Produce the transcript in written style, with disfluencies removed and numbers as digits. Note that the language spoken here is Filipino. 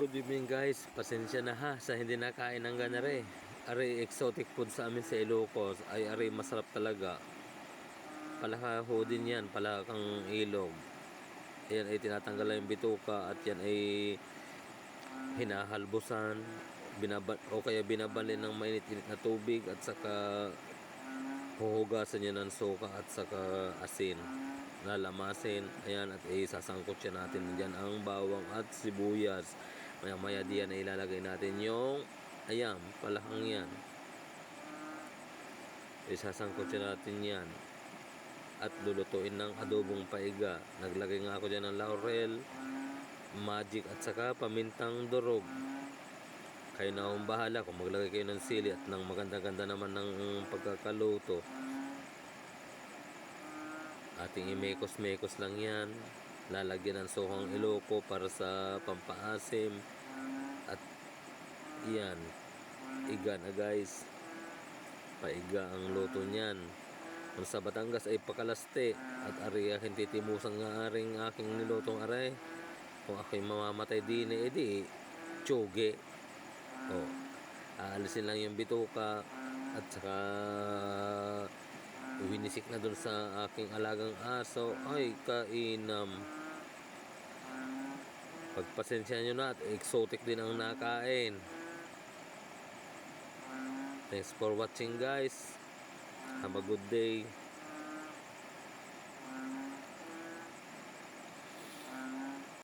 Good evening guys, pasensya na ha sa hindi nakain ng ganare. Ari exotic food sa amin sa Ilocos ay ari masarap talaga. Palakaho din yan, palakang ilog. Yan ay tinatanggal lang yung bituka at yan ay hinahalbusan, o kaya binabalin ng mainit-init na tubig at saka huhugasan niya ng suka at saka asin. Lalamasin, ayan, at isasangkot siya natin dyan ang bawang at sibuyas. Maya maya diyan ay ilalagay natin yung ayam, palakang yan. Isasangkot siya natin yan at lulutuin ng adobong paiga. Naglagay nga ako dyan ng laurel, magic at saka pamintang durog. Kayo na akong bahala kung maglagay kayo ng sili at ng maganda-ganda naman ng pagkakaluto. Ating imekos-mekos lang yan. Lalagyan ng sukang Iloco para sa pampaasim. At yan, iga na guys. Paiga ang luto niyan. Kung sa Batangas ay pakalaste at ari aking titimusan nga aring aking nilutong aray. Kung ako'y mamamatay din edi tsuge. O, aalisin lang yung bituka at saka winisik na dun sa aking alagang aso. Ay kainam. Pagpasensya nyo na at exotic din ang nakain. Thanks for watching guys. Have a good day.